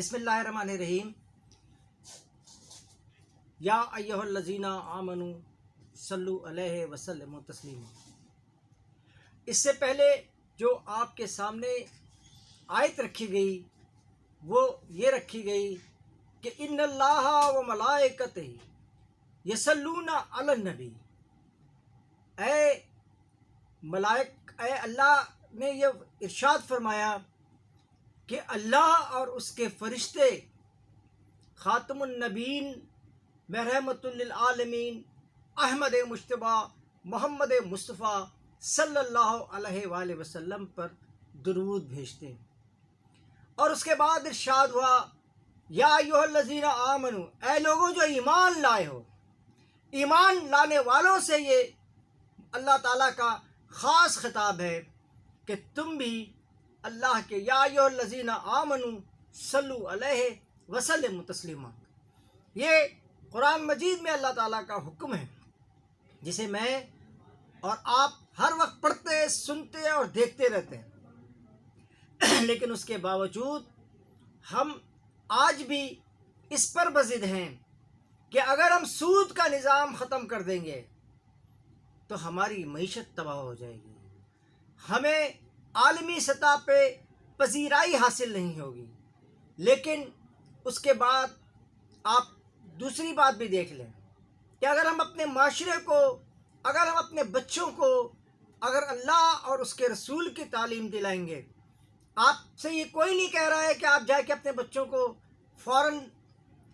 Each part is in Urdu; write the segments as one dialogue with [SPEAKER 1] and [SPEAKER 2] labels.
[SPEAKER 1] بسم اللہ الرحمن الرحیم۔ یا ایھا الذین آمنوا صلوا علیہ وسلم تسلیما۔ اس سے پہلے جو آپ کے سامنے آیت رکھی گئی وہ یہ رکھی گئی کہ ان اللہ و ملائکتہ یصلون علی النبی۔ اے اللہ نے یہ ارشاد فرمایا کہ اللہ اور اس کے فرشتے خاتم النبیین رحمۃ للعالمین احمد مجتبیٰ محمد مصطفیٰ صلی اللہ علیہ وآلہ وسلم پر درود بھیجتے ہیں۔ اور اس کے بعد ارشاد ہوا یا ایھا الذین آمنوا، اے لوگوں جو ایمان لائے ہو۔ ایمان لانے والوں سے یہ اللہ تعالیٰ کا خاص خطاب ہے کہ تم بھی اللہ کے یا ایھا الذین آمنوا صلوا علیہ وسلم تسلیما۔ یہ قرآن مجید میں اللہ تعالیٰ کا حکم ہے جسے میں اور آپ ہر وقت پڑھتے سنتے اور دیکھتے رہتے ہیں، لیکن اس کے باوجود ہم آج بھی اس پر بضد ہیں کہ اگر ہم سود کا نظام ختم کر دیں گے تو ہماری معیشت تباہ ہو جائے گی، ہمیں عالمی سطح پہ پذیرائی حاصل نہیں ہوگی۔ لیکن اس کے بعد آپ دوسری بات بھی دیکھ لیں کہ اگر ہم اپنے معاشرے کو، اگر ہم اپنے بچوں کو اگر اللہ اور اس کے رسول کی تعلیم دلائیں گے، آپ سے یہ کوئی نہیں کہہ رہا ہے کہ آپ جا کے اپنے بچوں کو فوراً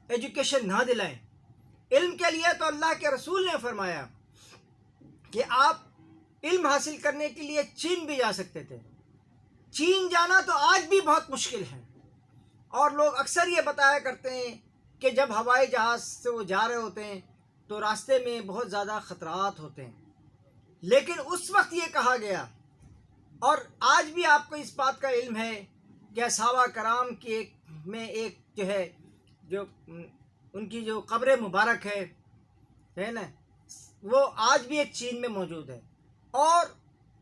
[SPEAKER 1] ایجوکیشن نہ دلائیں۔ علم کے لیے تو اللہ کے رسول نے فرمایا کہ آپ علم حاصل کرنے کے لیے چین بھی جا سکتے تھے۔ چین جانا تو آج بھی بہت مشکل ہے، اور لوگ اکثر یہ بتایا کرتے ہیں کہ جب ہوائی جہاز سے وہ جا رہے ہوتے ہیں تو راستے میں بہت زیادہ خطرات ہوتے ہیں، لیکن اس وقت یہ کہا گیا، اور آج بھی آپ کو اس بات کا علم ہے کہ صحابہ کرام کی میں ایک جو ان کی جو قبر مبارک ہے نا، وہ آج بھی ایک چین میں موجود ہے، اور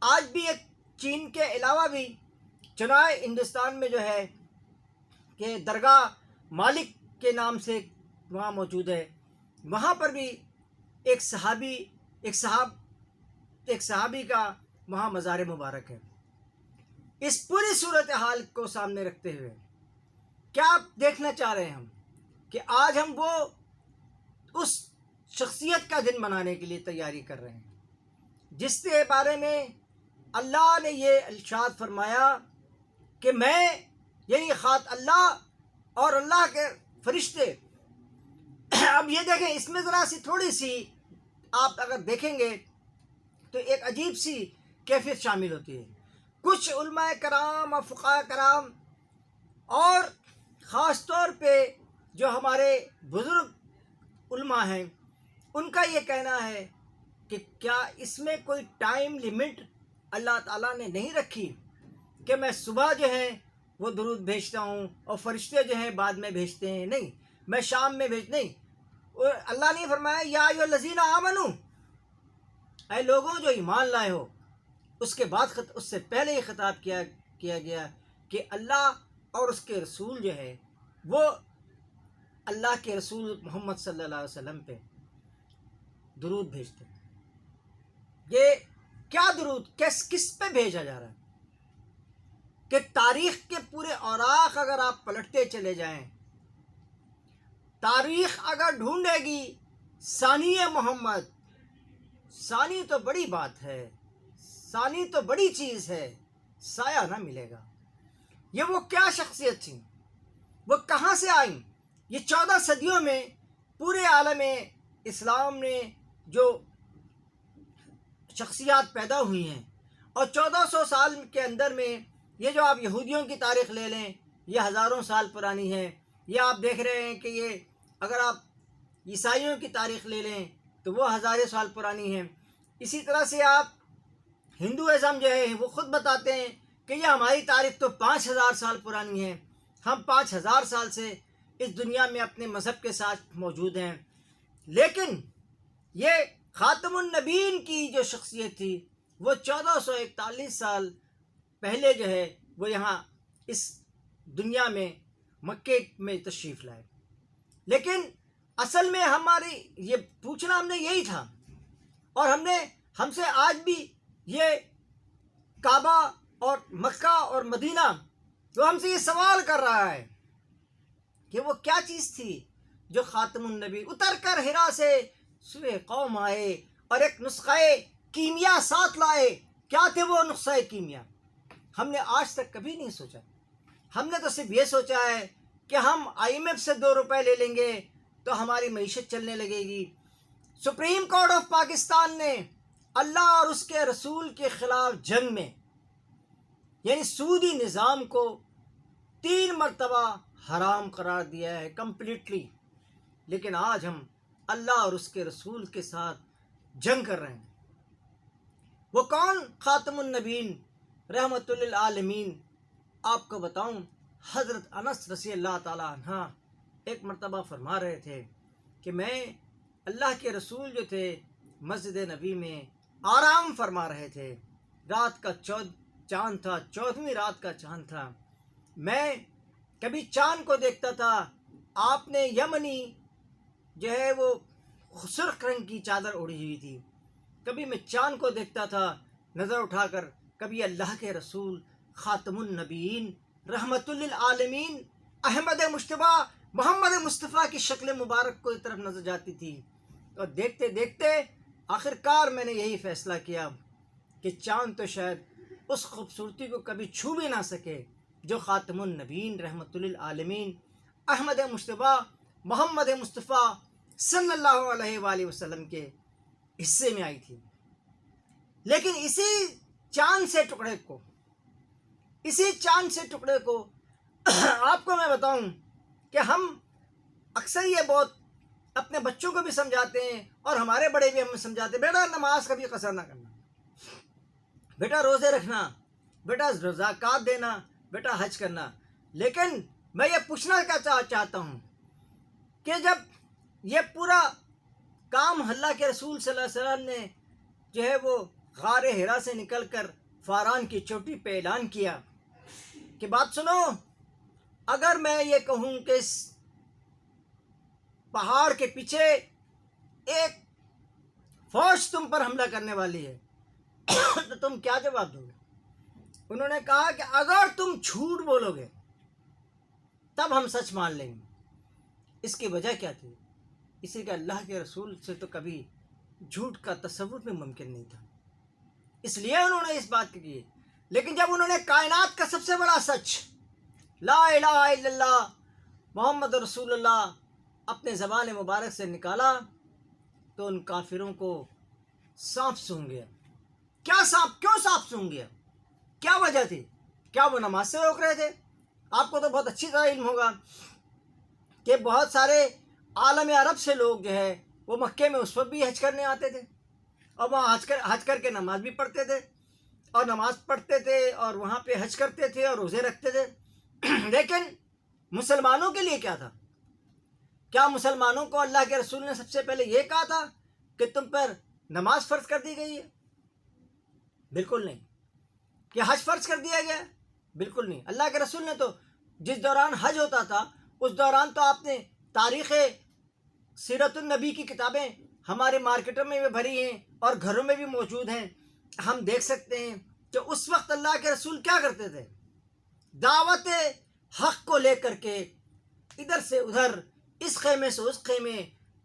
[SPEAKER 1] آج بھی ایک چین کے علاوہ بھی چنائے ہندوستان میں کہ درگاہ مالک کے نام سے وہاں موجود ہے، وہاں پر بھی ایک صحابی کا وہاں مزار مبارک ہے۔ اس پوری صورتحال کو سامنے رکھتے ہوئے کیا آپ دیکھنا چاہ رہے ہیں ہم کہ آج ہم وہ اس شخصیت کا دن منانے کے لیے تیاری کر رہے ہیں جس کے بارے میں اللہ نے یہ ارشاد فرمایا کہ میں یعنی اللہ اور اللہ کے فرشتے۔ اب یہ دیکھیں، اس میں ذرا سی تھوڑی سی آپ اگر دیکھیں گے تو ایک عجیب سی کیفیت شامل ہوتی ہے۔ کچھ علماء کرام اور فقہاء کرام اور خاص طور پہ جو ہمارے بزرگ علماء ہیں، ان کا یہ کہنا ہے کہ کیا اس میں کوئی ٹائم لیمٹ اللہ تعالیٰ نے نہیں رکھی کہ میں صبح وہ درود بھیجتا ہوں اور فرشتے بعد میں بھیجتے ہیں؟ نہیں، میں شام میں نہیں، اللہ نے فرمایا یا ایھا الذین آمنوا، اے لوگوں جو ایمان لائے ہو۔ اس کے بعد اس سے پہلے یہ خطاب کیا گیا کہ اللہ اور اس کے رسول وہ اللہ کے رسول محمد صلی اللہ علیہ وسلم پہ درود بھیجتے ہیں۔ یہ کیا درود کس پہ بھیجا جا رہا ہے کہ تاریخ کے پورے اوراق اگر آپ پلٹتے چلے جائیں، تاریخ اگر ڈھونڈے گی ثانی محمد، ثانی تو بڑی بات ہے، ثانی تو بڑی چیز ہے، سایہ نہ ملے گا۔ یہ وہ کیا شخصیت تھی، وہ کہاں سے آئیں؟ یہ 14 صدیوں میں پورے عالم اسلام نے جو شخصیات پیدا ہوئی ہیں، اور 1400 سال کے اندر میں یہ جو آپ یہودیوں کی تاریخ لے لیں، یہ ہزاروں سال پرانی ہے۔ یہ آپ دیکھ رہے ہیں کہ یہ اگر آپ عیسائیوں کی تاریخ لے لیں تو وہ ہزاروں سال پرانی ہے۔ اسی طرح سے آپ ہندوازم وہ خود بتاتے ہیں کہ یہ ہماری تاریخ تو 5000 سال پرانی ہے، ہم 5000 سال سے اس دنیا میں اپنے مذہب کے ساتھ موجود ہیں۔ لیکن یہ خاتم النبیین کی جو شخصیت تھی وہ 1441 سال پہلے وہ یہاں اس دنیا میں مکے میں تشریف لائے. لیکن اصل میں ہماری یہ پوچھنا ہم نے یہی تھا، اور ہم سے آج بھی یہ کعبہ اور مکہ اور مدینہ وہ ہم سے یہ سوال کر رہا ہے کہ وہ کیا چیز تھی جو خاتم النبی اتر کر ہرا سے سوئے قوم آئے اور ایک نسخہ کیمیا ساتھ لائے. کیا تھے وہ نسخہ کیمیا؟ ہم نے آج تک کبھی نہیں سوچا. ہم نے تو صرف یہ سوچا ہے کہ ہم IMF سے 2 روپے لے لیں گے تو ہماری معیشت چلنے لگے گی. سپریم کورٹ آف پاکستان نے اللہ اور اس کے رسول کے خلاف جنگ میں یعنی سودی نظام کو 3 مرتبہ حرام قرار دیا ہے کمپلیٹلی. لیکن آج ہم اللہ اور اس کے رسول کے ساتھ جنگ کر رہے ہیں. وہ کون خاتم النبیین رحمت للعالمین؟ آپ کو بتاؤں، حضرت انس رضی اللہ تعالیٰ عنہ ایک مرتبہ فرما رہے تھے کہ میں اللہ کے رسول جو تھے مسجد نبی میں آرام فرما رہے تھے. رات کا چاند تھا، 14ویں رات کا چاند تھا. میں کبھی چاند کو دیکھتا تھا، آپ نے یمنی جو ہے وہ سرخ رنگ کی چادر اوڑھی ہوئی تھی. کبھی میں چاند کو دیکھتا تھا نظر اٹھا کر، کبھی اللہ کے رسول خاتم النبیین رحمت للعالمین احمد مجتبی محمد مصطفیٰ کی شکل مبارک کو طرف نظر جاتی تھی. اور دیکھتے دیکھتے آخرکار میں نے یہی فیصلہ کیا کہ چاند تو شاید اس خوبصورتی کو کبھی چھو بھی نہ سکے جو خاتم النبیین رحمت للعالمین احمد مجتبی محمد مصطفیٰ صلی اللہ علیہ وآلہ وسلم کے حصے میں آئی تھی. لیکن اسی چاند سے ٹکڑے کو آپ کو میں بتاؤں کہ ہم اکثر یہ بہت اپنے بچوں کو بھی سمجھاتے ہیں اور ہمارے بڑے بھی ہمیں سمجھاتے ہیں، بیٹا نماز کبھی قصر نہ کرنا، بیٹا روزے رکھنا، بیٹا زکوٰۃ دینا، بیٹا حج کرنا. لیکن میں یہ پوچھنا چاہتا ہوں کہ جب یہ پورا کام اللہ کے رسول صلی اللہ علیہ وسلم نے جو ہے وہ غار حرا سے نکل کر فاران کی چوٹی پہ اعلان کیا کہ بات سنو، اگر میں یہ کہوں کہ اس پہاڑ کے پیچھے ایک فوج تم پر حملہ کرنے والی ہے تو تم کیا جواب دو گے؟ انہوں نے کہا کہ اگر تم جھوٹ بولو گے تب ہم سچ مان لیں گے. اس کی وجہ کیا تھی؟ اسی کہ اللہ کے رسول سے تو کبھی جھوٹ کا تصور بھی ممکن نہیں تھا، اس لیے انہوں نے اس بات کی. لیکن جب انہوں نے کائنات کا سب سے بڑا سچ لا الہ الا اللہ محمد رسول اللہ اپنے زبان مبارک سے نکالا تو ان کافروں کو سانپ سونگھ گیا. کیوں سانپ سونگھ گیا؟ کیا وجہ تھی؟ کیا وہ نماز سے روک رہے تھے؟ آپ کو تو بہت اچھی طرح علم ہوگا کہ بہت سارے عالم عرب سے لوگ جو ہے وہ مکے میں اس وقت بھی حج کرنے آتے تھے اور وہاں حج کر کے نماز بھی پڑھتے تھے اور نماز پڑھتے تھے اور وہاں پہ حج کرتے تھے اور روزے رکھتے تھے. لیکن مسلمانوں کے لیے کیا تھا؟ کیا مسلمانوں کو اللہ کے رسول نے سب سے پہلے یہ کہا تھا کہ تم پر نماز فرض کر دی گئی ہے؟ بالکل نہیں. کہ حج فرض کر دیا گیا؟ بالکل نہیں. اللہ کے رسول نے تو جس دوران حج ہوتا تھا اس دوران تو آپ نے تاریخ سیرت النبی کی کتابیں ہمارے مارکیٹوں میں بھی بھری ہیں اور گھروں میں بھی موجود ہیں. ہم دیکھ سکتے ہیں کہ اس وقت اللہ کے رسول کیا کرتے تھے. دعوت حق کو لے کر کے ادھر سے ادھر، اس خیمے سے اس خیمے،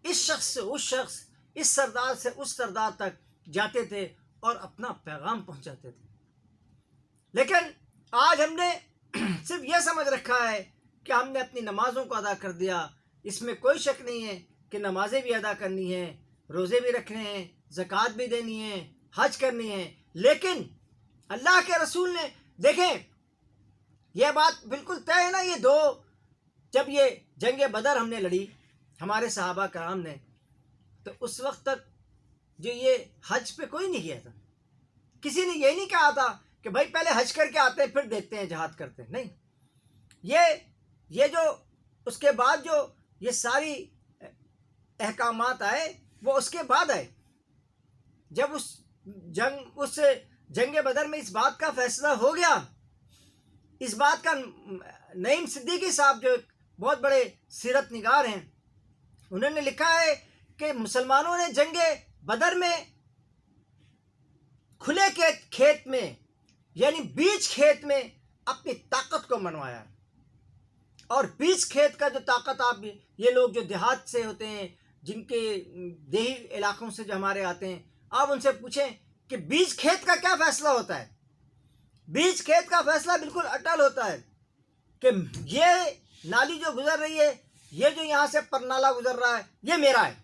[SPEAKER 1] اس شخص سے اس شخص، اس سردار سے اس سردار تک جاتے تھے اور اپنا پیغام پہنچاتے تھے. لیکن آج ہم نے صرف یہ سمجھ رکھا ہے کہ ہم نے اپنی نمازوں کو ادا کر دیا. اس میں کوئی شک نہیں ہے کہ نمازیں بھی ادا کرنی ہیں، روزے بھی رکھنے ہیں، زکوٰۃ بھی دینی ہے، حج کرنی ہے. لیکن اللہ کے رسول نے، دیکھیں یہ بات بالکل طے ہے نا، یہ دو جب یہ جنگ بدر ہم نے لڑی ہمارے صحابہ کرام نے، تو اس وقت تک جو یہ حج پہ کوئی نہیں گیا تھا. کسی نے یہ نہیں کہا تھا کہ بھائی پہلے حج کر کے آتے ہیں پھر دیکھتے ہیں جہاد کرتے ہیں. نہیں، یہ جو اس کے بعد جو یہ ساری احکامات آئے وہ اس کے بعد آئے. جب اس جنگ بدر میں اس بات کا فیصلہ ہو گیا اس بات کا نعیم صدیقی صاحب جو بہت بڑے سیرت نگار ہیں، انہوں نے لکھا ہے کہ مسلمانوں نے جنگ بدر میں کھلے کھیت میں یعنی بیچ کھیت میں اپنی طاقت کو منوایا. اور بیچ کھیت کا جو طاقت، آپ یہ لوگ جو دیہات سے ہوتے ہیں، جن کے دیہی علاقوں سے جو ہمارے آتے ہیں، آپ ان سے پوچھیں کہ بیچ کھیت کا کیا فیصلہ ہوتا ہے. بیچ کھیت کا فیصلہ بالکل اٹل ہوتا ہے کہ یہ نالی جو گزر رہی ہے، یہ جو یہاں سے پرنالا گزر رہا ہے، یہ میرا ہے،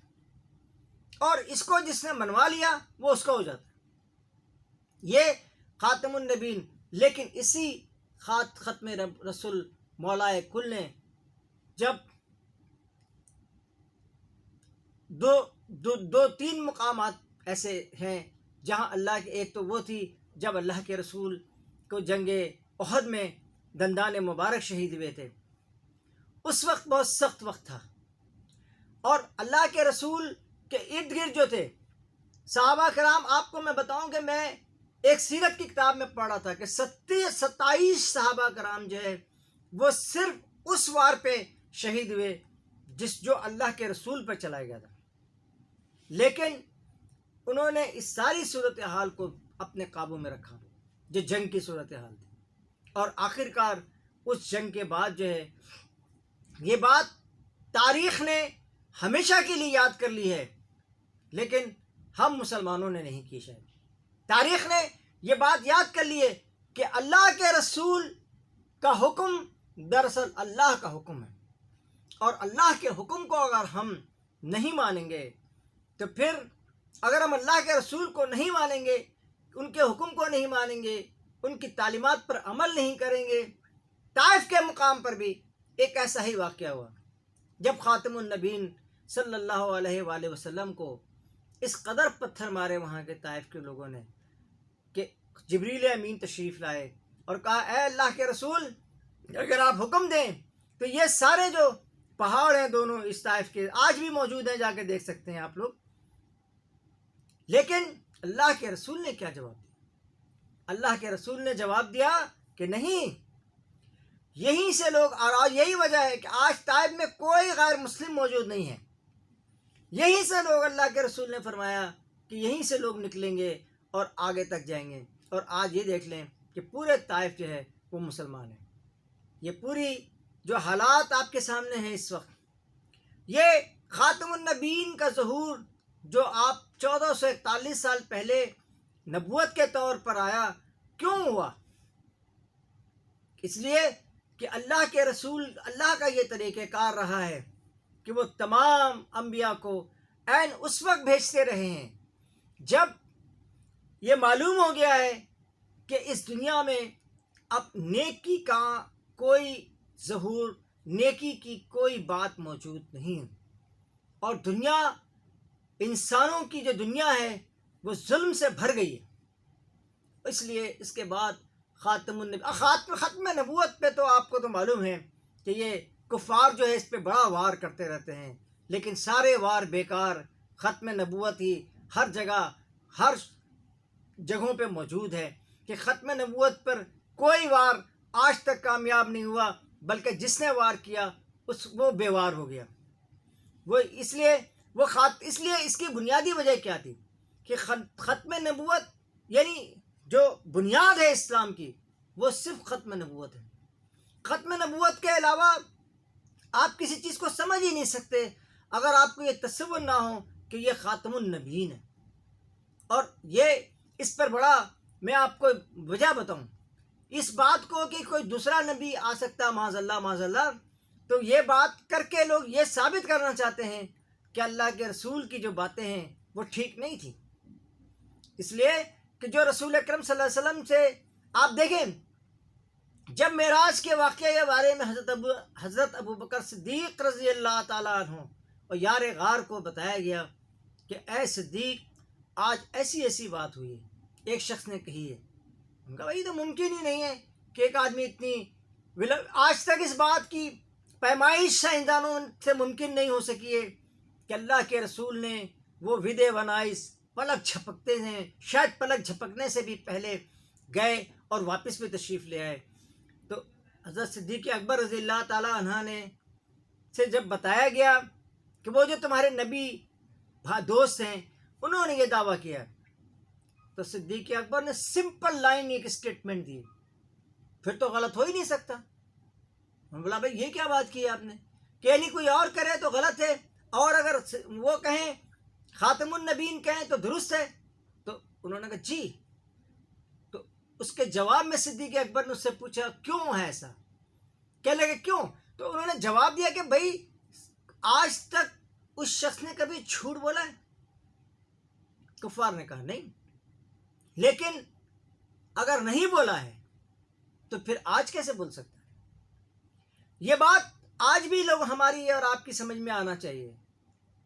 [SPEAKER 1] اور اس کو جس نے منوا لیا وہ اس کو ہو جاتا ہے. یہ خاتم النبیین. لیکن اسی ختم رسول مولائے کل نے جب دو تین مقامات ایسے ہیں جہاں اللہ کے، ایک تو وہ تھی جب اللہ کے رسول کو جنگ احد میں دندان مبارک شہید ہوئے تھے. اس وقت بہت سخت وقت تھا، اور اللہ کے رسول کے ارد گرد جو تھے صحابہ کرام، آپ کو میں بتاؤں کہ میں ایک سیرت کی کتاب میں پڑھا تھا کہ 27 صحابہ کرام جو ہے وہ صرف اس وار پہ شہید ہوئے جو اللہ کے رسول پہ چلایا گیا تھا. لیکن انہوں نے اس ساری صورتحال کو اپنے قابو میں رکھا جو جنگ کی صورتحال تھی. اور آخرکار اس جنگ کے بعد جو ہے، یہ بات تاریخ نے ہمیشہ کے لیے یاد کر لی ہے، لیکن ہم مسلمانوں نے نہیں کی. شاید تاریخ نے یہ بات یاد کر لی ہے کہ اللہ کے رسول کا حکم دراصل اللہ کا حکم ہے، اور اللہ کے حکم کو اگر ہم نہیں مانیں گے تو پھر اگر ہم اللہ کے رسول کو نہیں مانیں گے، ان کے حکم کو نہیں مانیں گے، ان کی تعلیمات پر عمل نہیں کریں گے. طائف کے مقام پر بھی ایک ایسا ہی واقعہ ہوا جب خاتم النبیین صلی اللہ علیہ وآلہ وسلم کو اس قدر پتھر مارے وہاں کے طائف کے لوگوں نے کہ جبریل امین تشریف لائے اور کہا، اے اللہ کے رسول، اگر آپ حکم دیں تو یہ سارے جو پہاڑ ہیں دونوں اس طائف کے آج بھی موجود ہیں، جا کے دیکھ سکتے ہیں آپ لوگ. لیکن اللہ کے رسول نے کیا جواب دیا؟ اللہ کے رسول نے جواب دیا کہ نہیں، یہیں سے لوگ، اور یہی وجہ ہے کہ آج طائف میں کوئی غیر مسلم موجود نہیں ہے. یہیں سے لوگ، اللہ کے رسول نے فرمایا کہ یہیں سے لوگ نکلیں گے اور آگے تک جائیں گے. اور آج یہ دیکھ لیں کہ پورے طائف جو ہے وہ مسلمان ہیں. یہ پوری جو حالات آپ کے سامنے ہیں اس وقت، یہ خاتم النبیین کا ظہور جو آپ 1441 سال پہلے نبوت کے طور پر آیا، کیوں ہوا؟ اس لیے کہ اللہ کے رسول، اللہ کا یہ طریقہ کار رہا ہے کہ وہ تمام انبیاء کو عین اس وقت بھیجتے رہے ہیں جب یہ معلوم ہو گیا ہے کہ اس دنیا میں اب نیکی کا کوئی ظہور، نیکی کی کوئی بات موجود نہیں ہے، اور دنیا، انسانوں کی جو دنیا ہے وہ ظلم سے بھر گئی ہے. اس لیے اس کے بعد ختم نبوت پہ تو آپ کو تو معلوم ہے کہ یہ کفار جو ہے اس پہ بڑا وار کرتے رہتے ہیں، لیکن سارے وار بیکار. ختم نبوت ہی ہر جگہ، ہر جگہوں پہ موجود ہے کہ ختم نبوت پر کوئی وار آج تک کامیاب نہیں ہوا، بلکہ جس نے وار کیا وہ بے وار ہو گیا. وہ اس لیے اس کی بنیادی وجہ کیا تھی کہ ختم نبوت یعنی جو بنیاد ہے اسلام کی وہ صرف ختم نبوت ہے. ختم نبوت کے علاوہ آپ کسی چیز کو سمجھ ہی نہیں سکتے اگر آپ کو یہ تصور نہ ہو کہ یہ خاتم النبیین ہے. اور یہ اس پر بڑا میں آپ کو وجہ بتاؤں اس بات کو کہ کوئی دوسرا نبی آ سکتا، معاذ اللہ، تو یہ بات کر کے لوگ یہ ثابت کرنا چاہتے ہیں کہ اللہ کے رسول کی جو باتیں ہیں وہ ٹھیک نہیں تھی. اس لیے کہ جو رسول اکرم صلی اللہ علیہ وسلم سے آپ دیکھیں، جب معراج کے واقعے کے بارے میں حضرت ابوبکر صدیق رضی اللہ تعالیٰ عنہ اور یار غار کو بتایا گیا کہ اے صدیق، آج ایسی ایسی بات ہوئی ہے. ایک شخص نے کہی ہے، ان کا بھائی تو ممکن ہی نہیں ہے کہ ایک آدمی اتنی، آج تک اس بات کی پیمائش سائنسدانوں سے ممکن نہیں ہو سکی ہے کہ اللہ کے رسول نے وہ ودے ونائس پلک جھپکتے ہیں، شاید پلک جھپکنے سے بھی پہلے گئے اور واپس بھی تشریف لے آئے. تو حضرت صدیق اکبر رضی اللہ تعالیٰ عنہ نے سے جب بتایا گیا کہ وہ جو تمہارے نبی دوست ہیں انہوں نے یہ دعویٰ کیا، تو صدیق اکبر نے سمپل لائن ایک اسٹیٹمنٹ دی، پھر تو غلط ہو ہی نہیں سکتا۔ ہم بولا بھائی یہ کیا بات کی آپ نے کہ یعنی کوئی اور کرے تو غلط ہے، اور اگر وہ کہیں خاتم النبیین کہیں تو درست ہے؟ تو انہوں نے کہا جی۔ تو اس کے جواب میں صدیق اکبر نے اس سے پوچھا کیوں ہے ایسا، کہنے لگے کیوں؟ تو انہوں نے جواب دیا کہ بھائی آج تک اس شخص نے کبھی جھوٹ بولا ہے؟ کفار نے کہا نہیں، لیکن اگر نہیں بولا ہے تو پھر آج کیسے بول سکتا ہے؟ یہ بات آج بھی لوگ ہماری اور آپ کی سمجھ میں آنا چاہیے،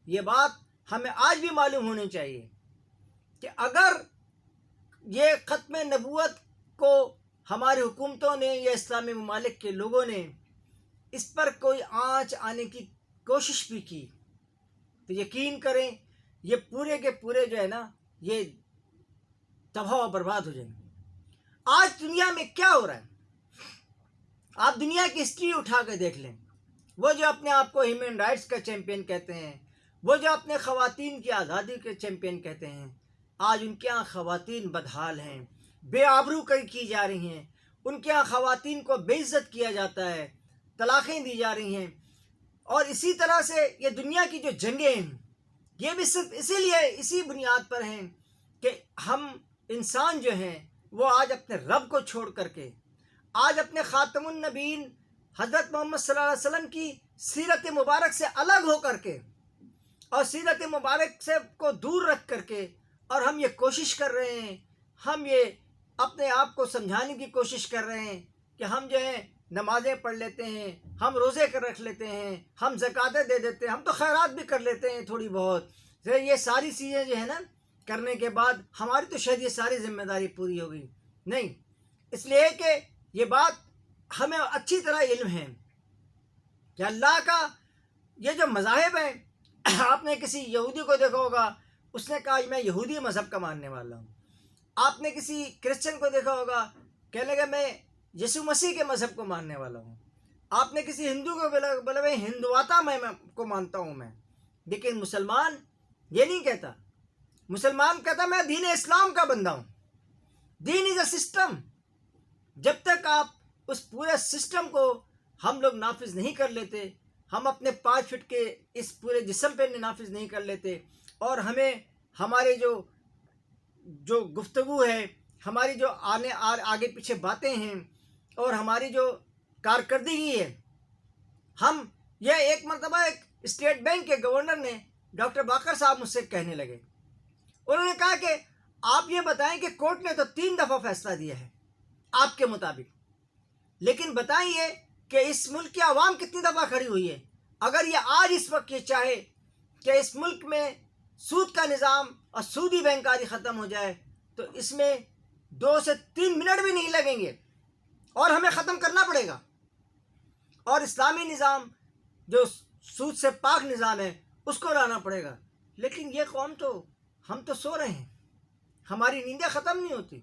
[SPEAKER 1] یہ بات ہمیں آج بھی معلوم ہونی چاہیے کہ اگر یہ ختم نبوت کو ہماری حکومتوں نے یا اسلامی ممالک کے لوگوں نے اس پر کوئی آنچ آنے کی کوشش بھی کی تو یقین کریں یہ پورے کے پورے جو ہے نا یہ تباہ و برباد ہو جائیں گے۔ آج دنیا میں کیا ہو رہا ہے؟ آپ دنیا کی ہسٹری اٹھا کے دیکھ لیں، وہ جو اپنے آپ کو ہیومن رائٹس کا چیمپئن کہتے ہیں، وہ جو اپنے خواتین کی آزادی کے چیمپئن کہتے ہیں، آج ان کے یہاں خواتین بدحال ہیں، بے آبرو کی جا رہی ہیں، ان کے یہاں خواتین کو بے عزت کیا جاتا ہے، طلاقیں دی جا رہی ہیں۔ اور اسی طرح سے یہ دنیا کی جو جنگیں ہیں یہ بھی صرف اسی بنیاد پر ہیں کہ ہم انسان جو ہیں وہ آج اپنے رب کو چھوڑ کر کے، آج اپنے خاتم النبیین حضرت محمد صلی اللہ علیہ وسلم کی سیرت مبارک سے الگ ہو کر کے اور سیرت مبارک سے کو دور رکھ کر کے، اور ہم یہ کوشش کر رہے ہیں، ہم یہ اپنے آپ کو سمجھانے کی کوشش کر رہے ہیں کہ ہم جو ہے نمازیں پڑھ لیتے ہیں، ہم روزے کر رکھ لیتے ہیں، ہم زکاتیں دے دیتے ہیں، ہم تو خیرات بھی کر لیتے ہیں تھوڑی بہت، یہ ساری چیزیں جو ہے نا کرنے کے بعد ہماری تو شاید یہ ساری ذمہ داری پوری ہوگی نہیں۔ اس لیے کہ یہ بات ہمیں اچھی طرح علم ہے کہ اللہ کا یہ جو مذاہب ہیں، آپ نے کسی یہودی کو دیکھا ہوگا، اس نے کہا میں یہودی مذہب کا ماننے والا ہوں۔ آپ نے کسی کرسچن کو دیکھا ہوگا، کہنے لگا میں یسوع مسیح کے مذہب کو ماننے والا ہوں۔ آپ نے کسی ہندو کو بولا میں ہندواتا میں کو مانتا ہوں میں۔ لیکن مسلمان یہ نہیں کہتا، مسلمان کہتا میں دین اسلام کا بندہ ہوں۔ دین از اے سسٹم، جب تک آپ اس پورے سسٹم کو ہم لوگ نافذ نہیں کر لیتے، ہم اپنے 5 فٹ کے اس پورے جسم پہ نافذ نہیں کر لیتے، اور ہمیں ہمارے جو گفتگو ہے، ہماری جو آگے پیچھے باتیں ہیں، اور ہماری جو کارکردگی ہے، ہم یہ ایک مرتبہ ایک اسٹیٹ بینک کے گورنر نے ڈاکٹر باقر صاحب مجھ سے کہنے لگے، انہوں نے کہا کہ آپ یہ بتائیں کہ کورٹ نے تو 3 دفعہ فیصلہ دیا ہے آپ کے مطابق، لیکن بتائیے کہ اس ملک کی عوام کتنی دفعہ کھڑی ہوئی ہے؟ اگر یہ آج اس وقت یہ چاہے کہ اس ملک میں سود کا نظام اور سودی بینکاری ختم ہو جائے تو اس میں 2 سے 3 منٹ بھی نہیں لگیں گے، اور ہمیں ختم کرنا پڑے گا، اور اسلامی نظام جو سود سے پاک نظام ہے اس کو لانا پڑے گا۔ لیکن یہ قوم تو ہم تو سو رہے ہیں، ہماری نیندیں ختم نہیں ہوتی۔